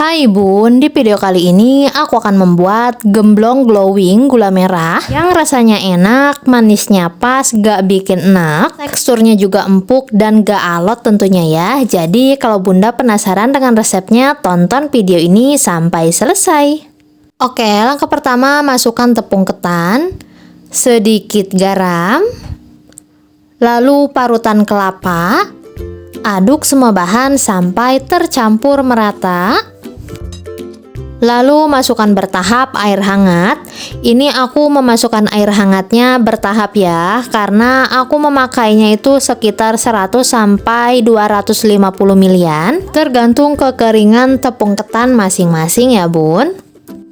Hai Bun, di video kali ini aku akan membuat gemblong glowing gula merah yang rasanya enak, manisnya pas, gak bikin enak, teksturnya juga empuk dan gak alot tentunya ya. Jadi kalau Bunda penasaran dengan resepnya, tonton video ini sampai selesai. Oke, langkah pertama masukkan tepung ketan, sedikit garam, lalu parutan kelapa. Aduk semua bahan sampai tercampur merata. Lalu masukkan bertahap air hangat. Ini aku memasukkan air hangatnya bertahap ya, karena aku memakainya itu sekitar 100 sampai 250 milian, tergantung kekeringan tepung ketan masing-masing ya Bun.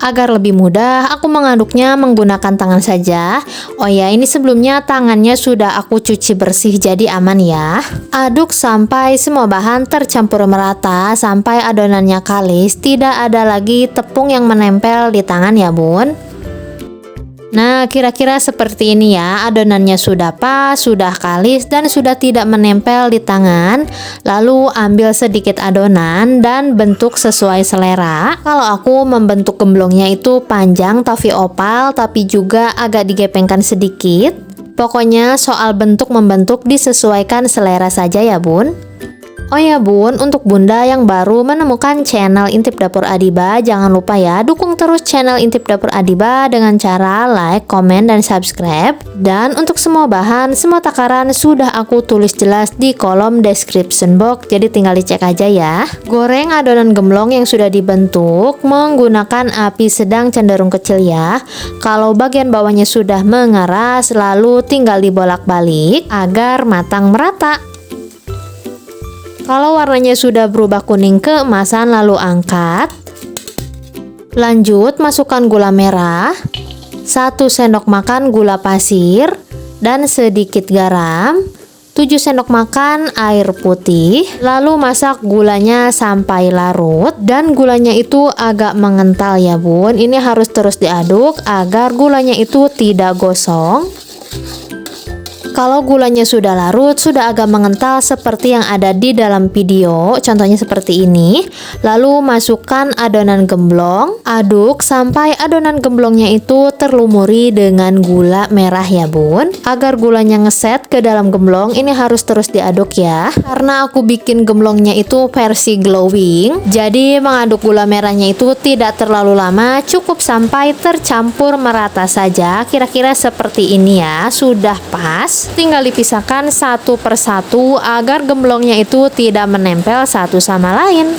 Agar lebih mudah, aku mengaduknya menggunakan tangan saja. Oh ya, ini sebelumnya tangannya sudah aku cuci bersih, jadi aman ya. Aduk sampai semua bahan tercampur merata, sampai adonannya kalis, tidak ada lagi tepung yang menempel di tangan ya Bun. Nah, kira-kira seperti ini ya, adonannya sudah pas, sudah kalis, dan sudah tidak menempel di tangan. Lalu ambil sedikit adonan dan bentuk sesuai selera. Kalau aku membentuk gemblongnya itu panjang tapi oval, tapi juga agak digepengkan sedikit. Pokoknya soal bentuk membentuk disesuaikan selera saja ya Bun. Oh ya Bun, untuk Bunda yang baru menemukan channel Intip Dapur Adiba, jangan lupa ya dukung terus channel Intip Dapur Adiba dengan cara like, komen, dan subscribe. Dan untuk semua bahan, semua takaran sudah aku tulis jelas di kolom description box, jadi tinggal dicek aja ya. Goreng adonan gemblong yang sudah dibentuk menggunakan api sedang cenderung kecil ya. Kalau bagian bawahnya sudah mengeras, lalu tinggal dibolak-balik agar matang merata. Kalau warnanya sudah berubah kuning keemasan, lalu angkat. Lanjut masukkan gula merah, 1 sendok makan gula pasir, dan sedikit garam, 7 sendok makan air putih. Lalu masak gulanya sampai larut, dan gulanya itu agak mengental ya Bun. Ini harus terus diaduk agar gulanya itu tidak gosong. Kalau gulanya sudah larut, sudah agak mengental seperti yang ada di dalam video, contohnya seperti ini. Lalu masukkan adonan gemblong, aduk sampai adonan gemblongnya itu terlumuri dengan gula merah ya Bun. Agar gulanya ngeset ke dalam gemblong, ini harus terus diaduk ya. Karena aku bikin gemblongnya itu versi glowing, jadi mengaduk gula merahnya itu tidak terlalu lama, cukup sampai tercampur merata saja. Kira-kira seperti ini ya, sudah pas. Tinggal dipisahkan satu persatu agar gemblongnya itu tidak menempel satu sama lain.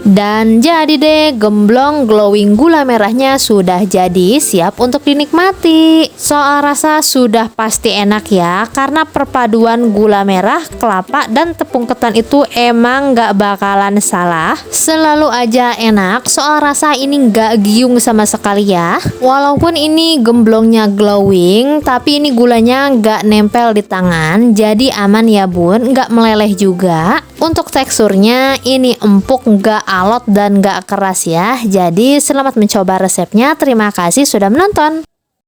Dan jadi deh, gemblong glowing gula merahnya sudah jadi, siap untuk dinikmati. Soal rasa sudah pasti enak ya, karena perpaduan gula merah, kelapa, dan tepung ketan itu emang gak bakalan salah. Selalu aja enak, soal rasa ini gak giung sama sekali ya. Walaupun ini gemblongnya glowing, tapi ini gulanya gak nempel di tangan, jadi aman ya Bun, gak meleleh juga. Untuk teksturnya ini empuk, gak alot dan gak keras ya. Jadi selamat mencoba resepnya. Terima kasih sudah menonton.